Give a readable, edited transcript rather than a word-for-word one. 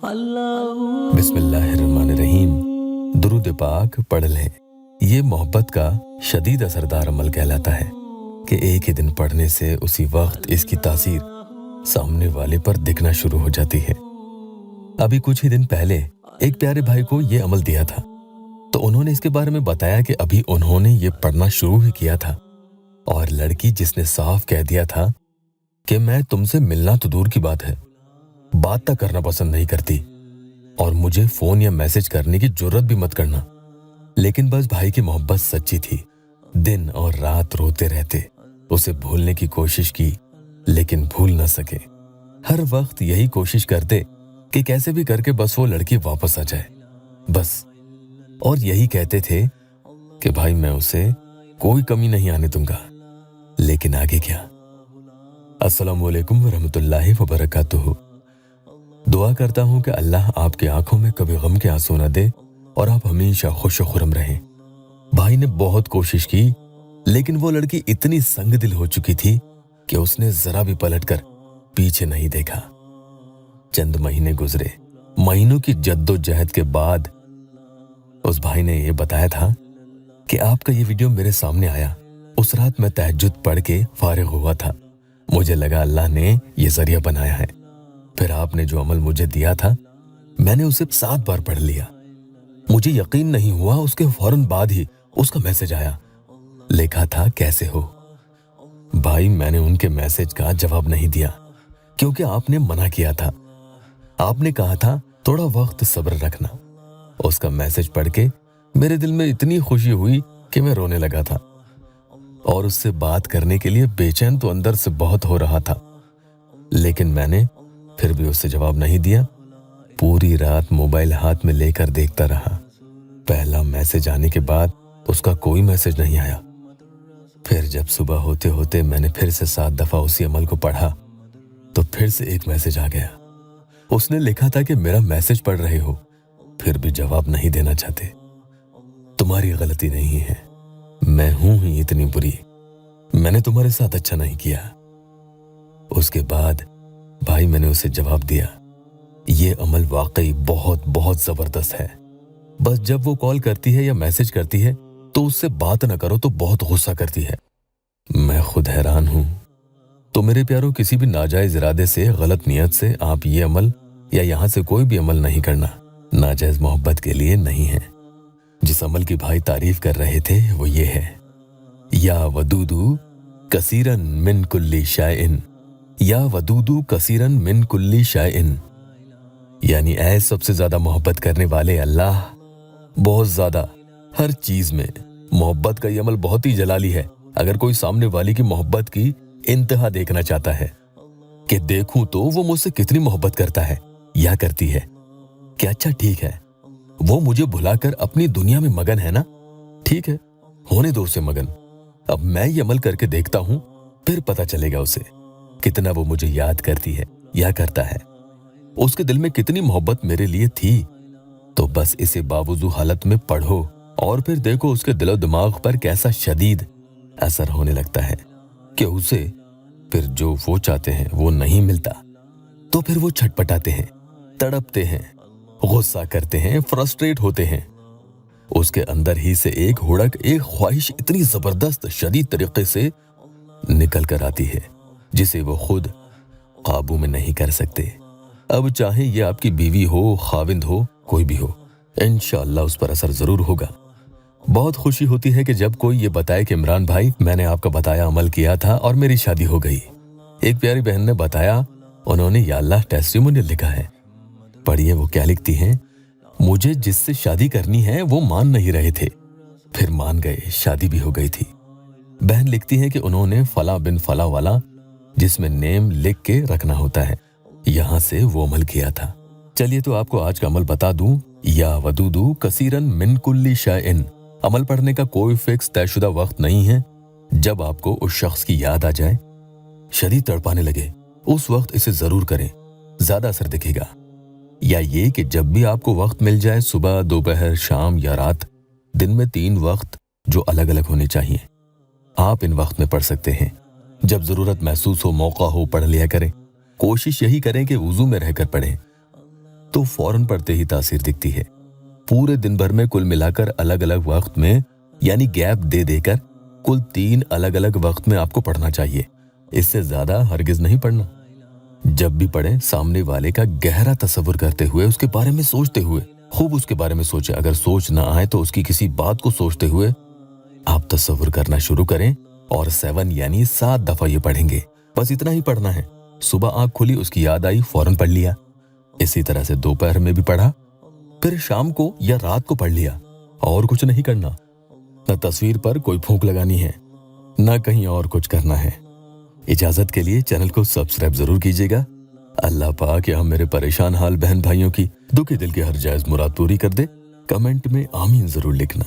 बिस्मिल्लाहिर्रहमानिर्रहीम। दुरूद पाक पढ़ लें। ये मोहब्बत का शदीद असरदार अमल कहलाता है कि एक ही दिन पढ़ने से उसी वक्त इसकी तासीर सामने वाले पर दिखना शुरू हो जाती है। अभी कुछ ही दिन पहले एक प्यारे भाई को ये अमल दिया था, तो उन्होंने इसके बारे में बताया कि अभी उन्होंने ये पढ़ना शुरू ही किया था और लड़की जिसने साफ कह दिया था कि मैं तुमसे मिलना तो दूर की बात है, बात तक करना पसंद नहीं करती और मुझे फोन या मैसेज करने की जुर्रत भी मत करना। लेकिन बस भाई की मोहब्बत सच्ची थी। दिन और रात रोते रहते, उसे भूलने की कोशिश की लेकिन भूल न सके। हर वक्त यही कोशिश करते कि कैसे भी करके बस वो लड़की वापस आ जाए, बस। और यही कहते थे कि भाई मैं उसे कोई कमी नहीं आने दूंगा। लेकिन आगे क्या? अस्सलामु अलैकुम वरहमतुल्लाहि वबरकातुहू। दुआ करता हूं कि अल्लाह आपकी आंखों में कभी गम के आंसू न दे और आप हमेशा खुश व खुर्रम रहें। भाई ने बहुत कोशिश की, लेकिन वो लड़की इतनी संगदिल हो चुकी थी कि उसने जरा भी पलटकर पीछे नहीं देखा। चंद महीने गुजरे। महीनों की जद्दोजहद के बाद उस भाई ने यह बताया था कि आपका ये वीडियो मेरे सामने आया। उस रात मैं तहज्जुद पढ़ के फारिग हुआ था। मुझे लगा अल्लाह ने ये जरिया बनाया है। फिर आपने जो अमल मुझे दिया था, मैंने उसे 7 बार पढ़ लिया। मुझे यकीन नहीं हुआ, उसके फौरन बाद ही उसका मैसेज आया। लिखा था, कैसे हो? भाई मैंने उनके मैसेज का जवाब नहीं दिया क्योंकि आपने मना किया था। आपने कहा था थोड़ा वक्त सब्र रखना। उसका मैसेज पढ़ के मेरे दिल में इतनी खुशी हुई कि मैं रोने लगा था और उससे बात करने के लिए बेचैन तो अंदर से बहुत हो रहा था। लेकिन मैंने फिर भी उससे जवाब नहीं दिया। पूरी रात मोबाइल हाथ में लेकर देखता रहा। पहला मैसेज आने के बाद उसका कोई मैसेज नहीं आया। फिर जब सुबह होते होते मैंने फिर से 7 दफा उसी अमल को पढ़ा तो फिर से एक मैसेज आ गया। उसने लिखा था कि मेरा मैसेज पढ़ रहे हो, फिर भी जवाब नहीं देना चाहते। तुम्हारी गलती नहीं है, मैं हूं ही इतनी बुरी। मैंने तुम्हारे साथ अच्छा नहीं किया। उसके बाद भाई मैंने उसे जवाब दिया, ये अमल वाकई बहुत बहुत जबरदस्त है। बस जब वो कॉल करती है या मैसेज करती है तो उससे बात ना करो तो बहुत गुस्सा करती है। मैं खुद हैरान हूं। तो मेरे प्यारों, किसी भी नाजायज इरादे से, गलत नियत से आप ये अमल या यहां से कोई भी अमल नहीं करना। नाजायज मोहब्बत के लिए नहीं है। जिस अमल की भाई तारीफ कर रहे थे वो ये है, या वदूदू कसीरन मिन कुल्ली शायइन, या वदूदू कसीरन मिन कुल्ली शायइन। यानी ऐ सबसे ज्यादा मोहब्बत करने वाले अल्लाह, बहुत ज्यादा हर चीज में। मोहब्बत का ये अमल बहुत ही जलाली है। अगर कोई सामने वाली की मोहब्बत की इंतहा देखना चाहता है कि देखूं तो वो मुझसे कितनी मोहब्बत करता है या करती है, कि अच्छा ठीक है, वो मुझे भुलाकर अपनी दुनिया में मगन है ना, ठीक है, होने दो उसे मगन। अब मैं ये अमल करके देखता हूं, फिर पता चलेगा उसे कितना वो मुझे याद करती है या करता है, उसके दिल में कितनी मोहब्बत मेरे लिए थी। तो बस इसे बावजू हालत में पढ़ो और फिर देखो उसके दिलो दिमाग पर कैसा शदीद असर होने लगता है कि उसे फिर जो वो चाहते हैं वो नहीं मिलता तो फिर वो छटपटाते हैं, तड़पते हैं, गुस्सा करते हैं, फ्रस्ट्रेट होते हैं। उसके अंदर ही से एक हुड़क, एक ख्वाहिश इतनी जबरदस्त शदीद तरीके से निकल कर आती है जिसे वो खुद काबू में नहीं कर सकते। अब चाहे ये आपकी बीवी हो, खाविंद हो, कोई भी हो, इंशाअल्लाह उस पर असर जरूर होगा। बहुत खुशी होती है कि जब कोई ये बताए कि इमरान भाई, मैंने आपका बताया अमल किया था और मेरी शादी हो गई। एक प्यारी बहन ने बताया, उन्होंने या अल्लाह टेस्टिमोनियल लिखा है। पढ़िए वो क्या लिखती हैं, मुझे जिससे शादी करनी है वो मान नहीं रहे थे, फिर मान गए, शादी भी हो गई थी। बहन लिखती है कि उन्होंने फला बिन फला वाला, जिसमें नेम लिख के रखना होता है, यहां से वो अमल किया था। चलिए तो आपको आज का अमल बता दूं, या वदूदू कसीरन मिन कुल्ली शायइन। अमल पढ़ने का कोई फिक्स तयशुदा वक्त नहीं है। जब आपको उस शख्स की याद आ जाए, शदीद तड़पाने लगे, उस वक्त इसे जरूर करें, ज्यादा असर दिखेगा। या ये कि जब भी आपको वक्त मिल जाए, सुबह, दोपहर, शाम या रात, दिन में 3 वक्त जो अलग अलग होने चाहिए, आप इन वक्त में पढ़ सकते हैं। जब जरूरत महसूस हो, मौका हो, पढ़ लिया करें। कोशिश यही करें कि वुजू में रहकर पढ़ें। तो फौरन पढ़ते ही तासीर दिखती है। पूरे दिन भर में कुल मिलाकर अलग अलग वक्त में यानी गैप दे देकर कुल 3 अलग अलग वक्त में आपको पढ़ना चाहिए। इससे ज्यादा हरगिज नहीं पढ़ना। जब भी पढ़ें सामने वाले का गहरा तसव्वुर करते हुए, उसके बारे में सोचते हुए, खूब उसके बारे में सोचें। अगर सोच ना आए तो उसकी किसी बात को सोचते हुए आप तसव्वुर करना शुरू करें और 7 यानी 7 दफा ये पढ़ेंगे। बस इतना ही पढ़ना है। सुबह आंख खुली, उसकी याद आई, फौरन पढ़ लिया। इसी तरह से दोपहर में भी पढ़ा, फिर शाम को या रात को पढ़ लिया। और कुछ नहीं करना। न तस्वीर पर कोई फूंक लगानी है, न कहीं और कुछ करना है। इजाजत के लिए चैनल को सब्सक्राइब जरूर कीजिएगा। अल्लाह पाक यहाँ मेरे परेशान हाल बहन भाइयों की दुखी दिल की हर जायज मुराद पूरी कर दे। कमेंट में आमीन जरूर लिखना।